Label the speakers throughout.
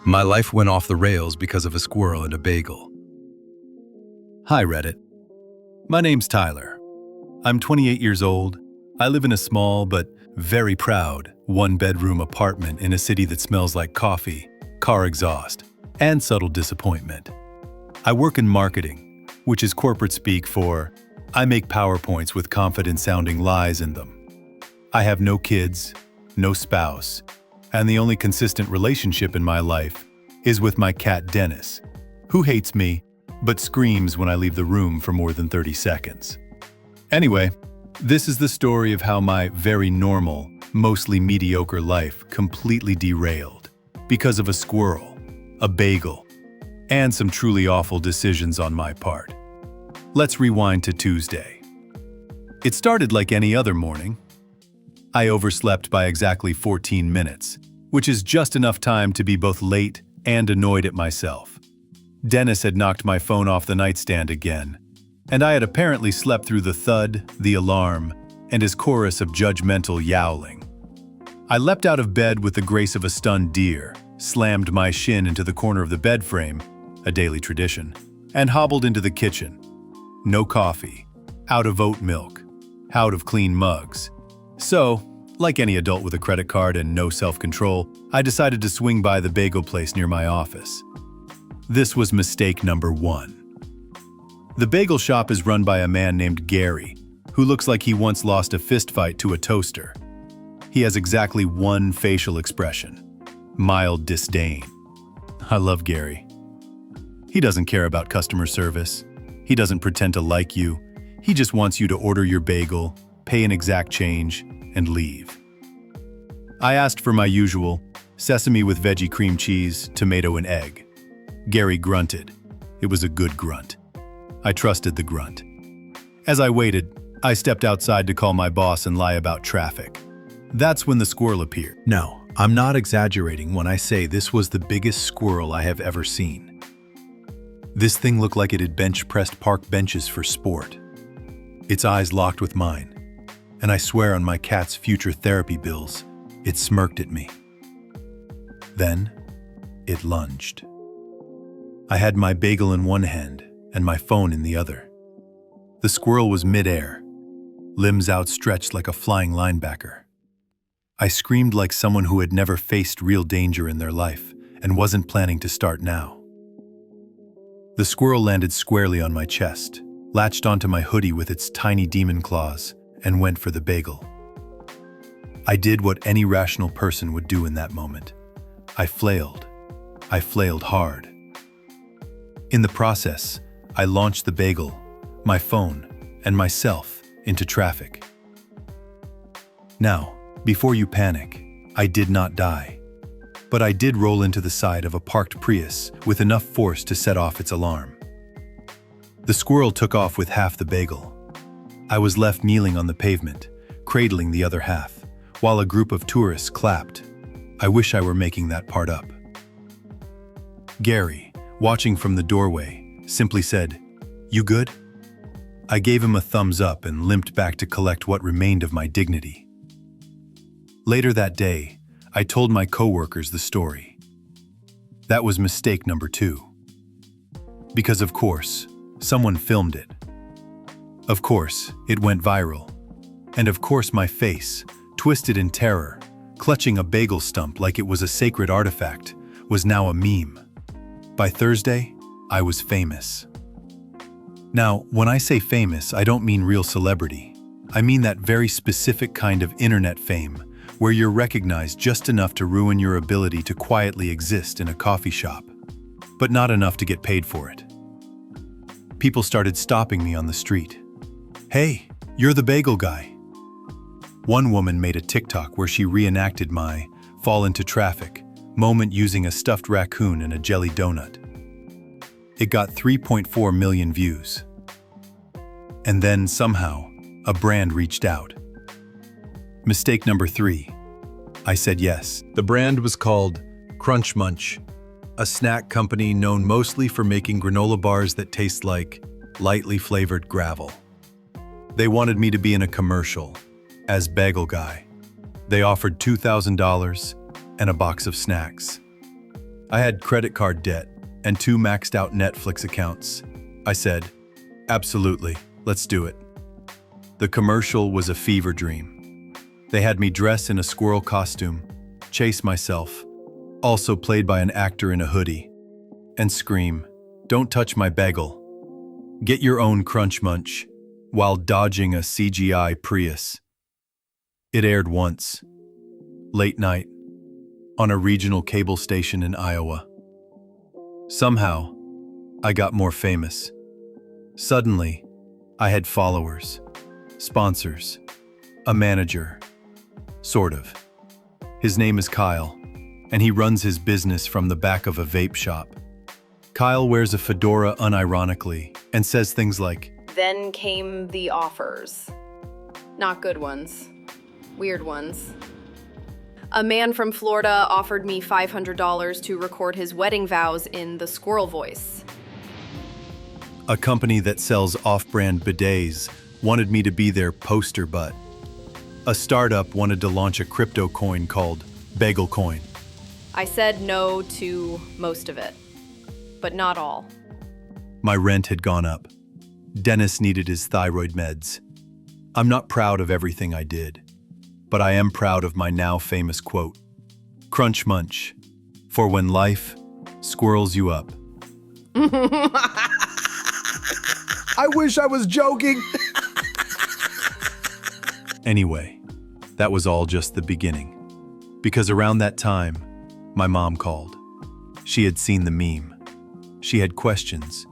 Speaker 1: My life went off the rails because of a squirrel and a bagel. Hi, Reddit. My name's Tyler. I'm 28 years old. I live in a small but very proud one-bedroom apartment in a city that smells like coffee, car exhaust, and subtle disappointment. I work in marketing, which is corporate speak for I make PowerPoints with confident-sounding lies in them. I have no kids, no spouse, and the only consistent relationship in my life is with my cat Dennis, who hates me but screams when I leave the room for more than 30 seconds. Anyway, this is the story of how my very normal, mostly mediocre life completely derailed because of a squirrel, a bagel, and some truly awful decisions on my part. Let's rewind to Tuesday. It started like any other morning. I overslept by exactly 14 minutes, which is just enough time to be both late and annoyed at myself. Dennis had knocked my phone off the nightstand again, and I had apparently slept through the thud, the alarm, and his chorus of judgmental yowling. I leapt out of bed with the grace of a stunned deer, slammed my shin into the corner of the bed frame, a daily tradition, and hobbled into the kitchen. No coffee, out of oat milk, out of clean mugs. So, like any adult with a credit card and no self-control, I decided to swing by the bagel place near my office. This was mistake number 1. The bagel shop is run by a man named Gary, who looks like he once lost a fistfight to a toaster. He has exactly one facial expression: mild disdain. I love Gary. He doesn't care about customer service. He doesn't pretend to like you. He just wants you to order your bagel, pay an exact change, and leave. I asked for my usual sesame with veggie cream cheese, tomato, and egg. Gary grunted. It was a good grunt. I trusted the grunt. As I waited, I stepped outside to call my boss and lie about traffic. That's when the squirrel appeared. No, I'm not exaggerating when I say this was the biggest squirrel I have ever seen. This thing looked like it had bench-pressed park benches for sport. Its eyes locked with mine, and I swear on my cat's future therapy bills, it smirked at me. Then, it lunged. I had my bagel in one hand and my phone in the other. The squirrel was mid-air, limbs outstretched like a flying linebacker. I screamed like someone who had never faced real danger in their life and wasn't planning to start now. The squirrel landed squarely on my chest, latched onto my hoodie with its tiny demon claws, and went for the bagel. I did what any rational person would do in that moment. I flailed. I flailed hard. In the process, I launched the bagel, my phone, and myself into traffic. Now, before you panic, I did not die, but I did roll into the side of a parked Prius with enough force to set off its alarm. The squirrel took off with half the bagel. I was left kneeling on the pavement, cradling the other half, while a group of tourists clapped. I wish I were making that part up. Gary, watching from the doorway, simply said, "You good?" I gave him a thumbs up and limped back to collect what remained of my dignity. Later that day, I told my coworkers the story. That was mistake number 2. Because of course, someone filmed it. Of course, it went viral. And of course my face, twisted in terror, clutching a bagel stump like it was a sacred artifact, was now a meme. By Thursday, I was famous. Now, when I say famous, I don't mean real celebrity. I mean that very specific kind of internet fame, where you're recognized just enough to ruin your ability to quietly exist in a coffee shop, but not enough to get paid for it. People started stopping me on the street. "Hey, you're the bagel guy." One woman made a TikTok where she reenacted my fall into traffic moment using a stuffed raccoon and a jelly donut. It got 3.4 million views. And then, somehow, a brand reached out. Mistake number 3. I said yes. The brand was called Crunch Munch, a snack company known mostly for making granola bars that taste like lightly flavored gravel. They wanted me to be in a commercial as Bagel Guy. They offered $2,000 and a box of snacks. I had credit card debt and 2 maxed out Netflix accounts. I said, "Absolutely, let's do it." The commercial was a fever dream. They had me dress in a squirrel costume, chase myself, also played by an actor in a hoodie, and scream, "Don't touch my bagel. Get your own crunch munch," while dodging a CGI Prius. It aired once, late night, on a regional cable station in Iowa. Somehow, I got more famous. Suddenly, I had followers, sponsors, a manager, sort of. His name is Kyle, and he runs his business from the back of a vape shop. Kyle wears a fedora unironically and says things like,
Speaker 2: Then came the offers. Not good ones. Weird ones. A man from Florida offered me $500 to record his wedding vows in the Squirrel voice.
Speaker 1: a company that sells off-brand bidets wanted me to be their poster butt. A startup wanted to launch a crypto coin called Bagel Coin.
Speaker 2: I said no to most of it, but not all.
Speaker 1: My rent had gone up. Dennis needed his thyroid meds. I'm not proud of everything I did, but I am proud of my now famous quote, "Crunch munch, for when life squirrels you up."
Speaker 3: I wish I was joking.
Speaker 1: Anyway, that was all just the beginning. Because around that time, my mom called. She had seen the meme. She had questions,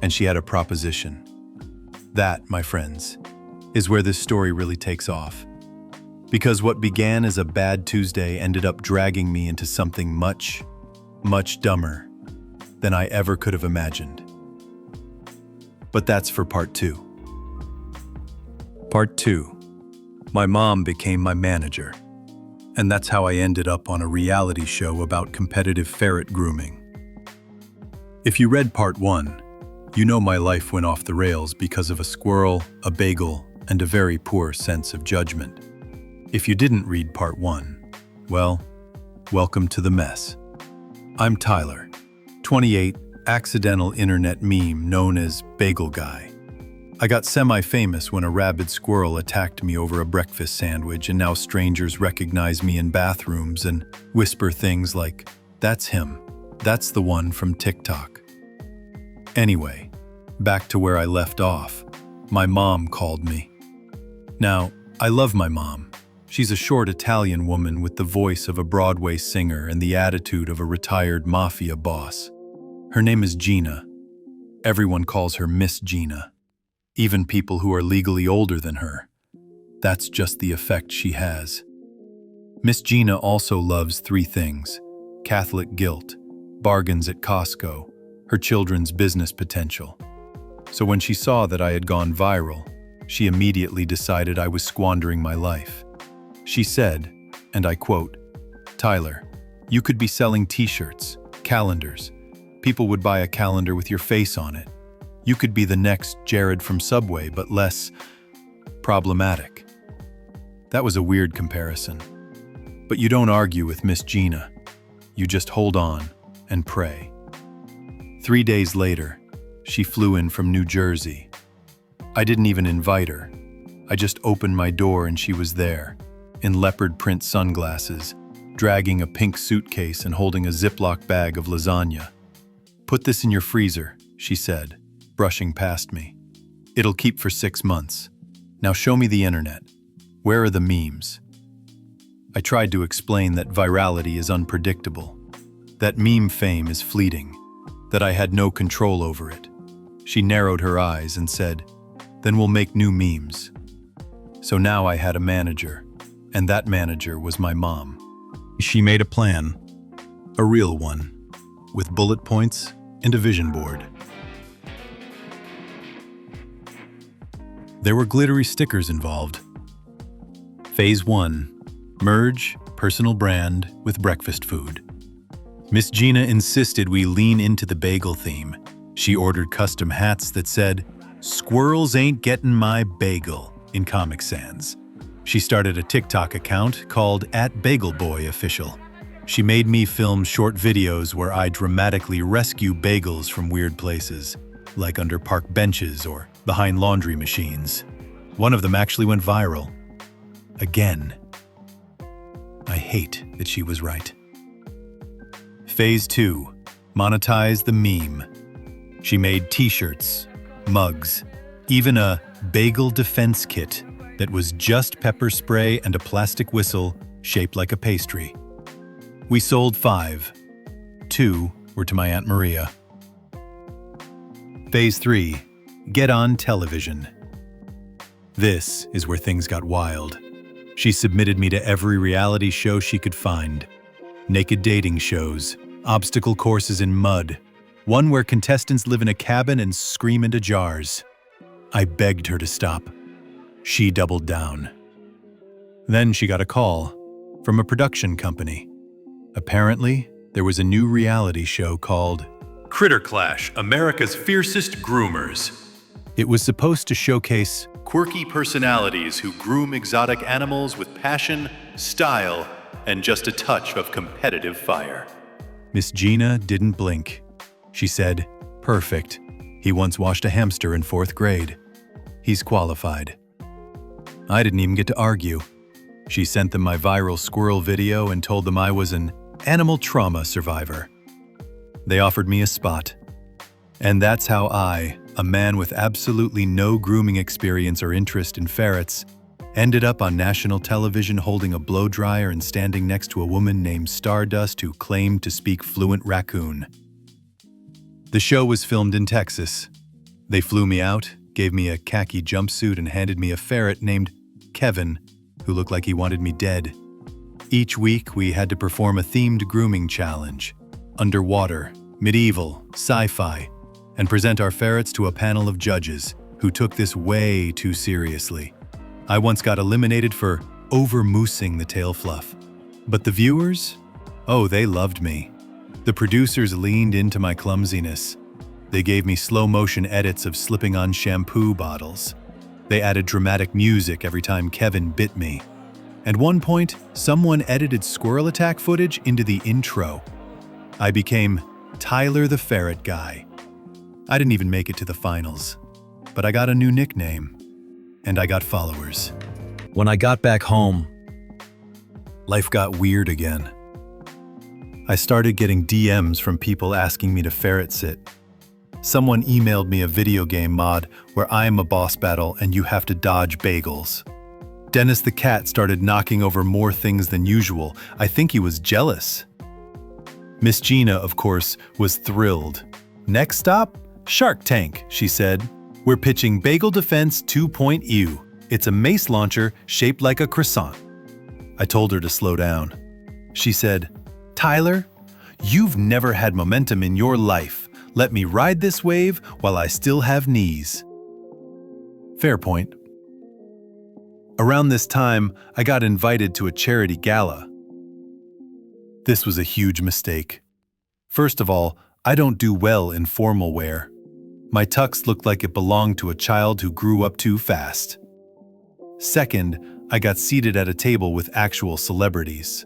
Speaker 1: and she had a proposition. That, my friends, is where this story really takes off. Because what began as a bad Tuesday ended up dragging me into something much, much dumber than I ever could have imagined. But that's for part 2. Part 2. My mom became my manager. And that's how I ended up on a reality show about competitive ferret grooming. If you read part 1, you know my life went off the rails because of a squirrel, a bagel, and a very poor sense of judgment. If you didn't read part 1, well, welcome to the mess. I'm Tyler, 28, accidental internet meme known as Bagel Guy. I got semi-famous when a rabid squirrel attacked me over a breakfast sandwich, and now strangers recognize me in bathrooms and whisper things like, "That's him. That's the one from TikTok." Anyway, back to where I left off. My mom called me. Now, I love my mom. She's a short Italian woman with the voice of a Broadway singer and the attitude of a retired mafia boss. Her name is Gina. Everyone calls her Miss Gina. Even people who are legally older than her. That's just the effect she has. Miss Gina also loves 3 things: Catholic guilt, bargains at Costco, her children's business potential. So when she saw that I had gone viral, she immediately decided I was squandering my life. She said, and I quote, "Tyler, you could be selling t-shirts, calendars. People would buy a calendar with your face on it. You could be the next Jared from Subway, but less problematic." That was a weird comparison. But you don't argue with Miss Gina. You just hold on and pray. 3 days later, she flew in from New Jersey. I didn't even invite her. I just opened my door and she was there, in leopard print sunglasses, dragging a pink suitcase and holding a Ziploc bag of lasagna. "Put this in your freezer," she said, brushing past me. "It'll keep for 6 months. Now show me the internet. Where are the memes?" I tried to explain that virality is unpredictable, that meme fame is fleeting, that I had no control over it. She narrowed her eyes and said, "Then we'll make new memes." So now I had a manager, and that manager was my mom. She made a plan, a real one, with bullet points and a vision board. There were glittery stickers involved. Phase 1, merge personal brand with breakfast food. Miss Gina insisted we lean into the bagel theme. She ordered custom hats that said, "Squirrels ain't getting my bagel," in Comic Sans. She started a TikTok account called @BagelBoyOfficial. She made me film short videos where I dramatically rescue bagels from weird places, like under park benches or behind laundry machines. One of them actually went viral. Again. I hate that she was right. Phase 2. Monetize the meme. She made t-shirts, mugs, even a bagel defense kit that was just pepper spray and a plastic whistle shaped like a pastry. We sold 5. 2 were to my Aunt Maria. Phase 3. Get on television. This is where things got wild. She submitted me to every reality show she could find. Naked dating shows, obstacle courses in mud, one where contestants live in a cabin and scream into jars. I begged her to stop. She doubled down. Then she got a call from a production company. Apparently, there was a new reality show called Critter Clash, America's Fiercest Groomers. It was supposed to showcase quirky personalities who groom exotic animals with passion, style, and just a touch of competitive fire. Miss Gina didn't blink. She said, "Perfect. He once washed a hamster in 4th grade. He's qualified." I didn't even get to argue. She sent them my viral squirrel video and told them I was an animal trauma survivor. They offered me a spot. And that's how I, a man with absolutely no grooming experience or interest in ferrets, ended up on national television holding a blow dryer and standing next to a woman named Stardust who claimed to speak fluent raccoon. The show was filmed in Texas. They flew me out, gave me a khaki jumpsuit, and handed me a ferret named Kevin, who looked like he wanted me dead. Each week, we had to perform a themed grooming challenge, underwater, medieval, sci-fi, and present our ferrets to a panel of judges who took this way too seriously. I once got eliminated for over-moosing the tail fluff. But the viewers? Oh, they loved me. The producers leaned into my clumsiness. They gave me slow-motion edits of slipping on shampoo bottles. They added dramatic music every time Kevin bit me. At one point, someone edited squirrel attack footage into the intro. I became Tyler the Ferret Guy. I didn't even make it to the finals, but I got a new nickname, and I got followers. When I got back home, life got weird again. I started getting DMs from people asking me to ferret sit. Someone emailed me a video game mod where I am a boss battle and you have to dodge bagels. Dennis the cat started knocking over more things than usual. I think he was jealous. Miss Gina, of course, was thrilled. Next stop? Shark Tank, she said. We're pitching Bagel Defense 2.0. It's a mace launcher shaped like a croissant. I told her to slow down. She said, "Tyler, you've never had momentum in your life. Let me ride this wave while I still have knees." Fair point. Around this time, I got invited to a charity gala. This was a huge mistake. First of all, I don't do well in formal wear. My tux looked like it belonged to a child who grew up too fast. Second, I got seated at a table with actual celebrities.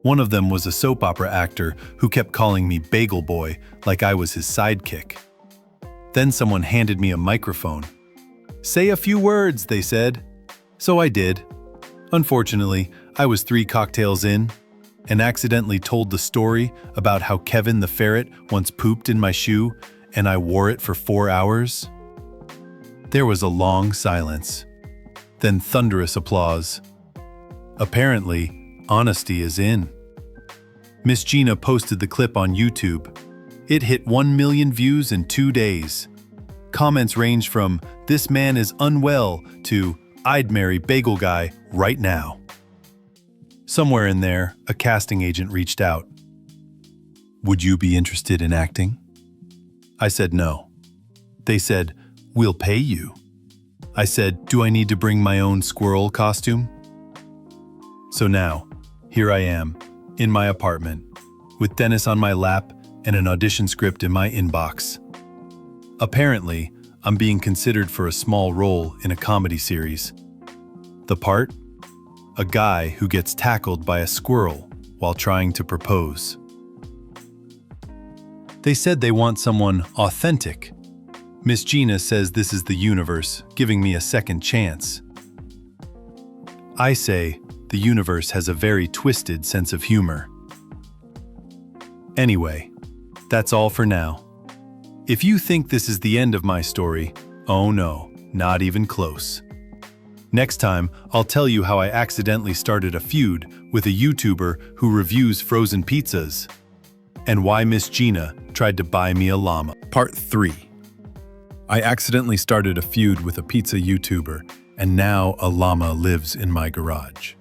Speaker 1: One of them was a soap opera actor who kept calling me Bagel Boy like I was his sidekick. Then someone handed me a microphone. "Say a few words," they said. So I did. Unfortunately, I was 3 cocktails in and accidentally told the story about how Kevin the ferret once pooped in my shoe and I wore it for 4 hours. There was a long silence, then thunderous applause. Apparently, honesty is in. Miss Gina posted the clip on YouTube. It hit 1 million views in 2 days. Comments ranged from, "This man is unwell," to, "I'd marry Bagel Guy right now." Somewhere in there, a casting agent reached out. "Would you be interested in acting?" I said no. They said, "We'll pay you." I said, "Do I need to bring my own squirrel costume?" So now, here I am, in my apartment, with Dennis on my lap and an audition script in my inbox. Apparently, I'm being considered for a small role in a comedy series. The part? A guy who gets tackled by a squirrel while trying to propose. They said they want someone authentic. Miss Gina says this is the universe giving me a second chance. I say the universe has a very twisted sense of humor. Anyway, that's all for now. If you think this is the end of my story, oh no, not even close. Next time, I'll tell you how I accidentally started a feud with a YouTuber who reviews frozen pizzas, and why Miss Gina tried to buy me a llama. Part 3. I accidentally started a feud with a pizza YouTuber, and now a llama lives in my garage.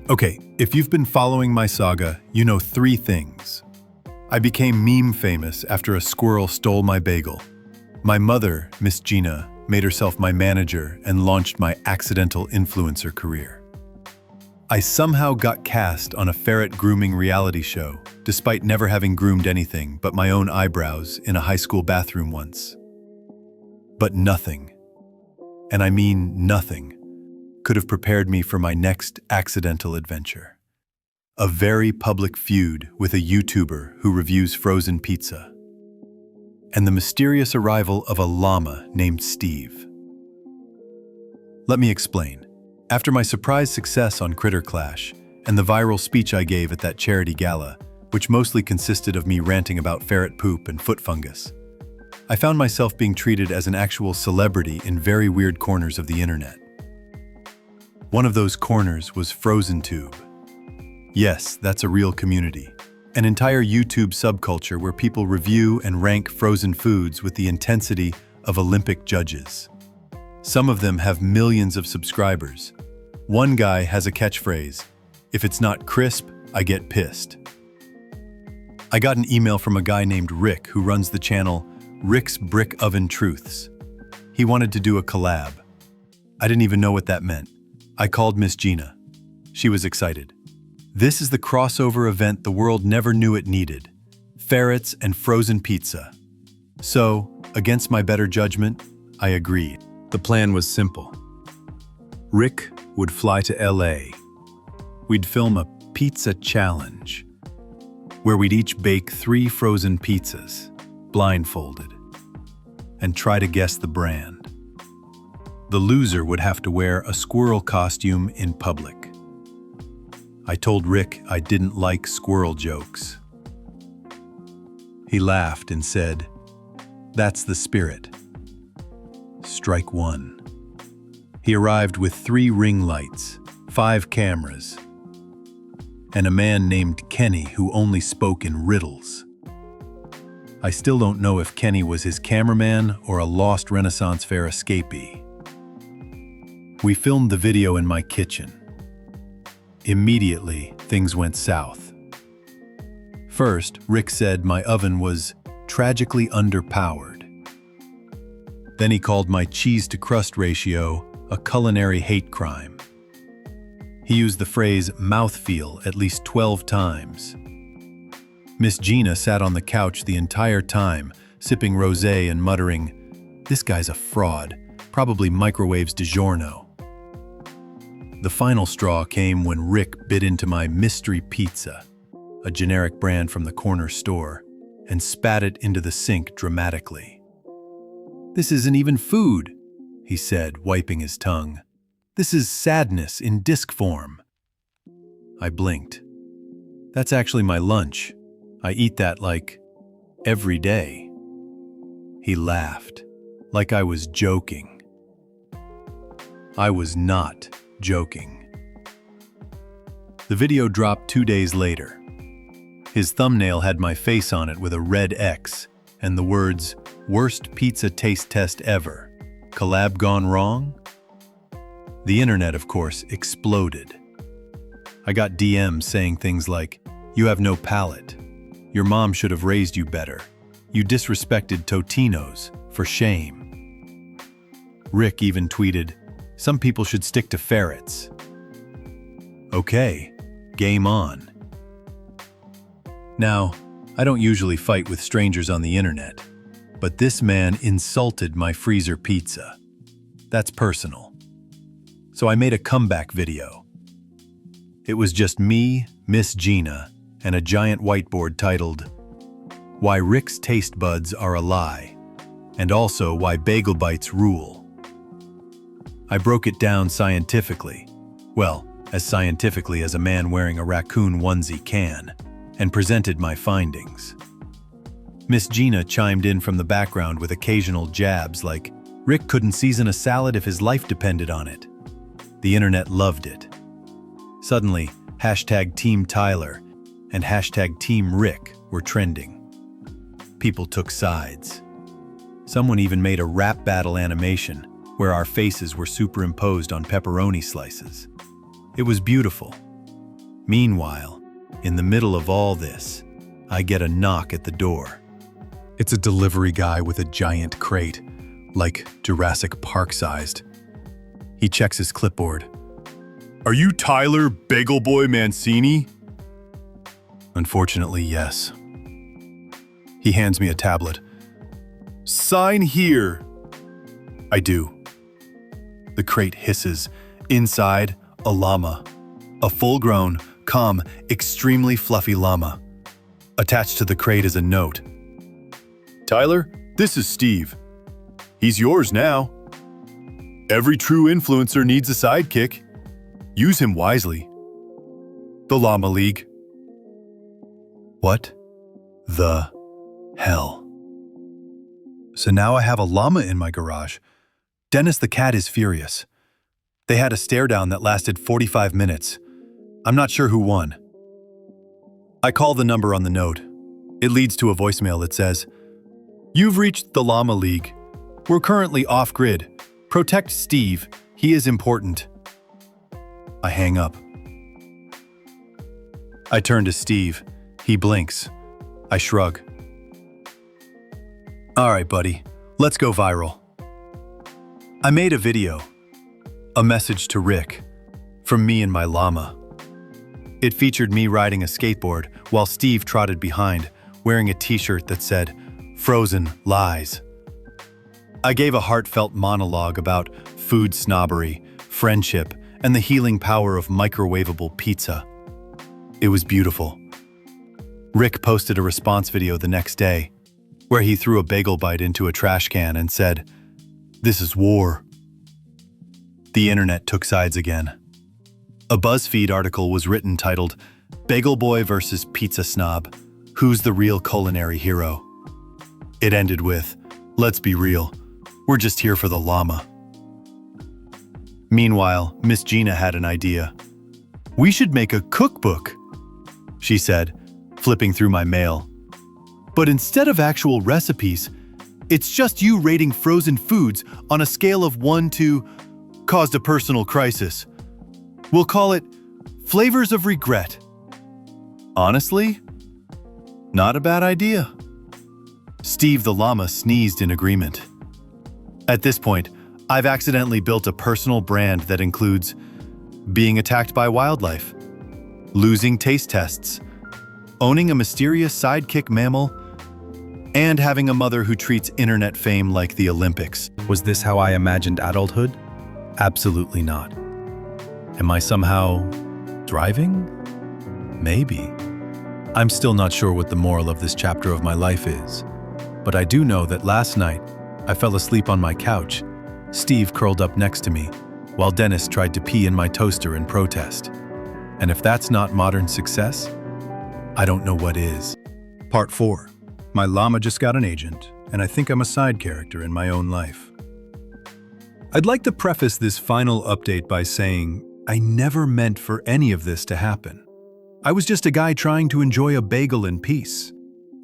Speaker 1: Okay, if you've been following my saga, you know 3 things. I became meme famous after a squirrel stole my bagel. My mother, Miss Gina, made herself my manager and launched my accidental influencer career. I somehow got cast on a ferret grooming reality show, despite never having groomed anything but my own eyebrows in a high school bathroom once. But nothing, and I mean nothing, could have prepared me for my next accidental adventure. A very public feud with a YouTuber who reviews frozen pizza. And the mysterious arrival of a llama named Steve. Let me explain. After my surprise success on Critter Clash and the viral speech I gave at that charity gala, which mostly consisted of me ranting about ferret poop and foot fungus, I found myself being treated as an actual celebrity in very weird corners of the internet. One of those corners was FrozenTube. Yes, that's a real community. An entire YouTube subculture where people review and rank frozen foods with the intensity of Olympic judges. Some of them have millions of subscribers. One guy has a catchphrase, "If it's not crisp, I get pissed." I got an email from a guy named Rick who runs the channel Rick's Brick Oven Truths. He wanted to do a collab. I didn't even know what that meant. I called Miss Gina. She was excited. This is the crossover event the world never knew it needed. Ferrets and frozen pizza. So, against my better judgment, I agreed. The plan was simple. Rick would fly to LA. We'd film a pizza challenge, where we'd each bake 3 frozen pizzas, blindfolded, and try to guess the brand. The loser would have to wear a squirrel costume in public. I told Rick I didn't like squirrel jokes. He laughed and said, "That's the spirit." Strike 1. He arrived with 3 ring lights, 5 cameras, and a man named Kenny who only spoke in riddles. I still don't know if Kenny was his cameraman or a lost Renaissance Fair escapee. We filmed the video in my kitchen. Immediately, things went south. First, Rick said my oven was tragically underpowered. Then he called my cheese-to-crust ratio a culinary hate crime. He used the phrase mouthfeel at least 12 times. Miss Gina sat on the couch the entire time, sipping rosé and muttering, "This guy's a fraud, probably microwaves DiGiorno." The final straw came when Rick bit into my mystery pizza, a generic brand from the corner store, and spat it into the sink dramatically. "This isn't even food," he said, wiping his tongue. "This is sadness in disc form." I blinked. "That's actually my lunch. I eat that like every day." He laughed, like I was joking. I was not joking. The video dropped 2 days later. His thumbnail had my face on it with a red X and the words, "Worst pizza taste test ever. Collab gone wrong?" The internet, of course, exploded. I got DMs saying things like, "You have no palate. Your mom should have raised you better. You disrespected Totinos. For shame." Rick even tweeted, "Some people should stick to ferrets." Okay, game on. Now, I don't usually fight with strangers on the internet, but this man insulted my freezer pizza. That's personal. So I made a comeback video. It was just me, Miss Gina, and a giant whiteboard titled, "Why Rick's Taste Buds Are a Lie," and also why bagel bites rule. I broke it down scientifically, well, as scientifically as a man wearing a raccoon onesie can, and presented my findings. Miss Gina chimed in from the background with occasional jabs like, Rick couldn't season a salad if his life depended on it. The internet loved it. Suddenly, #Team Tyler and #Team Rick were trending. People took sides. Someone even made a rap battle animation where our faces were superimposed on pepperoni slices. It was beautiful. Meanwhile, in the middle of all this, I get a knock at the door. It's a delivery guy with a giant crate, like Jurassic Park-sized. He checks his clipboard. "Are you Tyler Bagel Boy Mancini?" Unfortunately, yes. He hands me a tablet. "Sign here." I do. The crate hisses. Inside, a llama. A full-grown, calm, extremely fluffy llama. Attached to the crate is a note. "Tyler, this is Steve. He's yours now. Every true influencer needs a sidekick. Use him wisely. The Llama League." What the hell? So now I have a llama in my garage. Dennis the cat is furious. They had a stare-down that lasted 45 minutes. I'm not sure who won. I call the number on the note. It leads to a voicemail that says, "You've reached the Llama League. We're currently off-grid. Protect Steve. He is important." I hang up. I turn to Steve. He blinks. I shrug. "All right, buddy. Let's go viral." I made a video. A message to Rick. From me and my llama. It featured me riding a skateboard while Steve trotted behind, wearing a t-shirt that said, "Frozen Lies." I gave a heartfelt monologue about food snobbery, friendship, and the healing power of microwavable pizza. It was beautiful. Rick posted a response video the next day, where he threw a bagel bite into a trash can and said, "This is war." The internet took sides again. A BuzzFeed article was written titled, "Bagel Boy versus Pizza Snob, Who's the Real Culinary Hero?" It ended with, "Let's be real, we're just here for the llama." Meanwhile, Miss Gina had an idea. "We should make a cookbook," she said, flipping through my mail. "But instead of actual recipes, it's just you rating frozen foods on a scale of 1 to caused a personal crisis. We'll call it Flavors of Regret." Honestly, not a bad idea. Steve the llama sneezed in agreement. At this point, I've accidentally built a personal brand that includes being attacked by wildlife, losing taste tests, owning a mysterious sidekick mammal, and having a mother who treats internet fame like the Olympics. Was this how I imagined adulthood? Absolutely not. Am I somehow thriving? Maybe. I'm still not sure what the moral of this chapter of my life is, but I do know that last night I fell asleep on my couch. Steve curled up next to me, while Dennis tried to pee in my toaster in protest. And if that's not modern success, I don't know what is. Part 4. My llama just got an agent, and I think I'm a side character in my own life. I'd like to preface this final update by saying I never meant for any of this to happen. I was just a guy trying to enjoy a bagel in peace.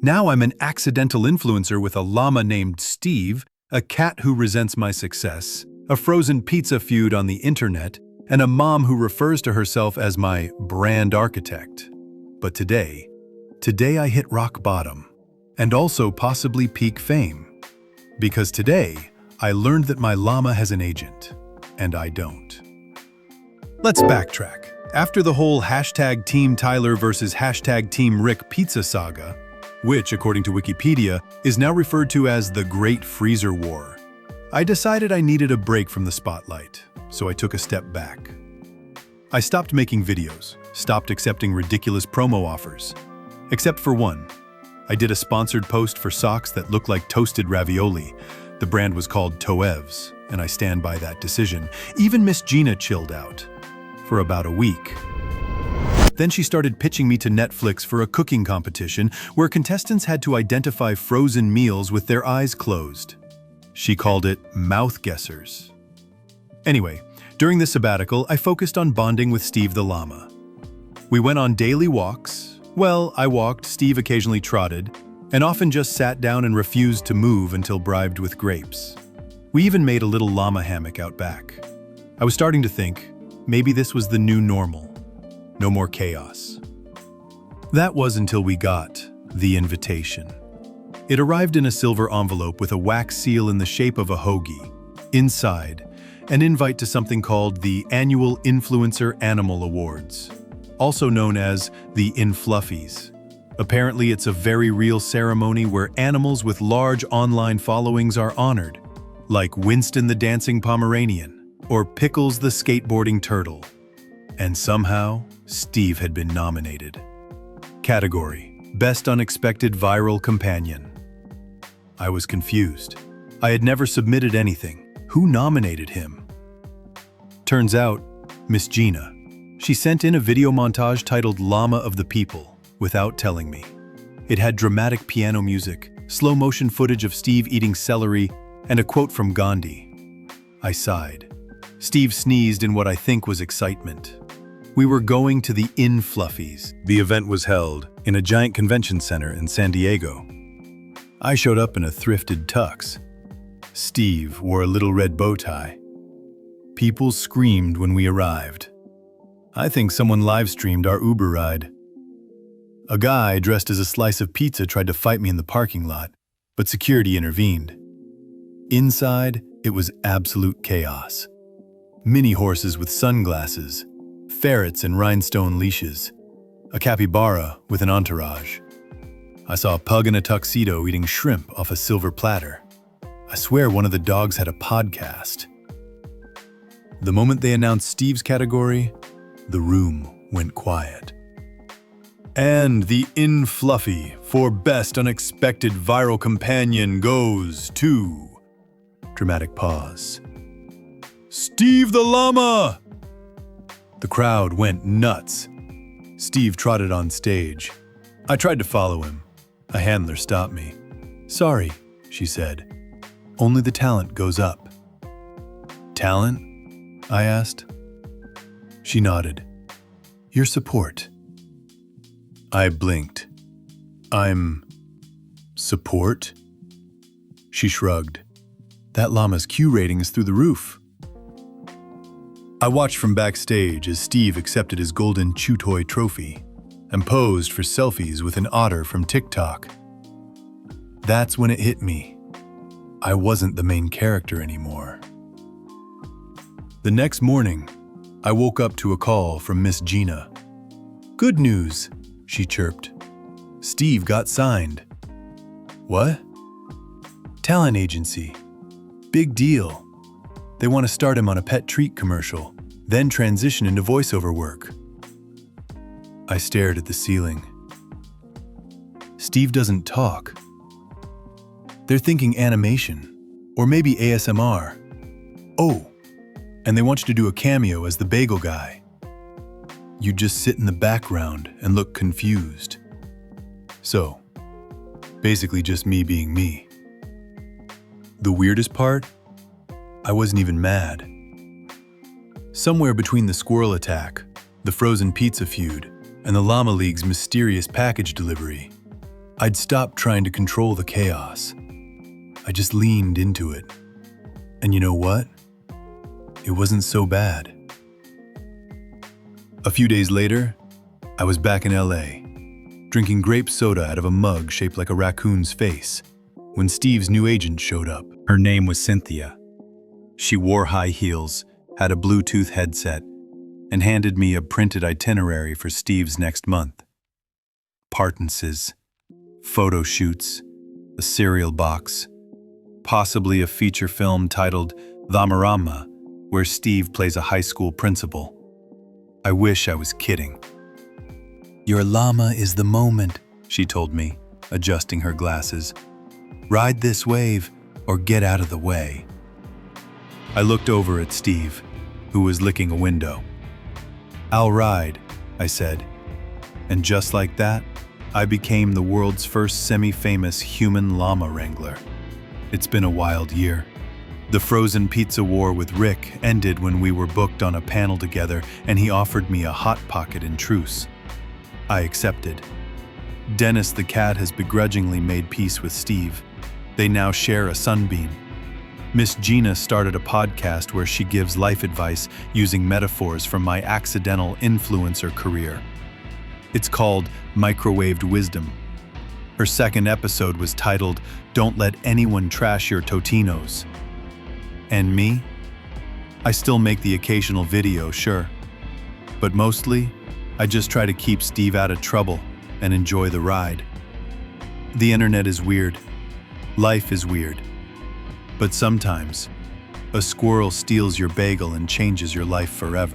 Speaker 1: Now I'm an accidental influencer with a llama named Steve, a cat who resents my success, a frozen pizza feud on the internet, and a mom who refers to herself as my brand architect. But today I hit rock bottom, and also possibly peak fame. Because today, I learned that my llama has an agent, and I don't. Let's backtrack. After the whole #Team Tyler versus #Team Rick pizza saga, which, according to Wikipedia, is now referred to as the Great Freezer War, I decided I needed a break from the spotlight, so I took a step back. I stopped making videos, stopped accepting ridiculous promo offers. Except for one. I did a sponsored post for socks that looked like toasted ravioli. The brand was called Toev's, and I stand by that decision. Even Miss Gina chilled out. For about a week. Then she started pitching me to Netflix for a cooking competition where contestants had to identify frozen meals with their eyes closed. She called it mouth guessers. Anyway, during the sabbatical, I focused on bonding with Steve the llama. We went on daily walks. Well, I walked, Steve occasionally trotted, and often just sat down and refused to move until bribed with grapes. We even made a little llama hammock out back. I was starting to think, maybe this was the new normal. No more chaos. That was until we got the invitation. It arrived in a silver envelope with a wax seal in the shape of a hoagie. Inside, an invite to something called the Annual Influencer Animal Awards, also known as the Influffies. Apparently, it's a very real ceremony where animals with large online followings are honored, like Winston the Dancing Pomeranian or Pickles the Skateboarding Turtle. And somehow, Steve had been nominated. Category: Best Unexpected Viral Companion. I was confused. I had never submitted anything. Who nominated him? Turns out, Miss Gina. She sent in a video montage titled Llama of the People, without telling me. It had dramatic piano music, slow-motion footage of Steve eating celery, and a quote from Gandhi. I sighed. Steve sneezed in what I think was excitement. We were going to the Influffies. The event was held in a giant convention center in San Diego. I showed up in a thrifted tux. Steve wore a little red bow tie. People screamed when we arrived. I think someone live-streamed our Uber ride. A guy dressed as a slice of pizza tried to fight me in the parking lot, but security intervened. Inside, it was absolute chaos. Mini horses with sunglasses, ferrets in rhinestone leashes, a capybara with an entourage. I saw a pug in a tuxedo eating shrimp off a silver platter. I swear one of the dogs had a podcast. The moment they announced Steve's category, the room went quiet. And the Influffy for Best Unexpected Viral Companion goes to... Dramatic pause. Steve the Llama! The crowd went nuts. Steve trotted on stage. I tried to follow him. A handler stopped me. Sorry, she said. Only the talent goes up. Talent? I asked. She nodded. Your support. I blinked. I'm... support? She shrugged. That llama's Q rating is through the roof. I watched from backstage as Steve accepted his golden chew toy trophy and posed for selfies with an otter from TikTok. That's when it hit me. I wasn't the main character anymore. The next morning, I woke up to a call from Miss Gina. Good news, she chirped. Steve got signed. What? Talent agency. Big deal. They want to start him on a pet treat commercial, then transition into voiceover work. I stared at the ceiling. Steve doesn't talk. They're thinking animation, or maybe ASMR. Oh, and they want you to do a cameo as the Bagel guy. You just sit in the background and look confused. So, basically just me being me. The weirdest part? I wasn't even mad. Somewhere between the Squirrel attack, the frozen pizza feud, and the Llama League's mysterious package delivery, I'd stopped trying to control the chaos. I just leaned into it. And you know what? It wasn't so bad. A few days later, I was back in LA, drinking grape soda out of a mug shaped like a raccoon's face, when Steve's new agent showed up. Her name was Cynthia. She wore high heels, had a Bluetooth headset, and handed me a printed itinerary for Steve's next month. Partances, photo shoots, a cereal box, possibly a feature film titled Dhamarama, where Steve plays a high school principal. I wish I was kidding. Your llama is the moment, she told me, adjusting her glasses. Ride this wave or get out of the way. I looked over at Steve, who was licking a window. I'll ride, I said. And just like that, I became the world's first semi-famous human llama wrangler. It's been a wild year. The frozen pizza war with Rick ended when we were booked on a panel together and he offered me a Hot Pocket in truce. I accepted. Dennis the cat has begrudgingly made peace with Steve. They now share a sunbeam. Miss Gina started a podcast where she gives life advice using metaphors from my accidental influencer career. It's called Microwaved Wisdom. Her second episode was titled, Don't Let Anyone Trash Your Totinos. And me? I still make the occasional video, sure. But mostly, I just try to keep Steve out of trouble and enjoy the ride. The internet is weird. Life is weird. But sometimes, a squirrel steals your bagel and changes your life forever.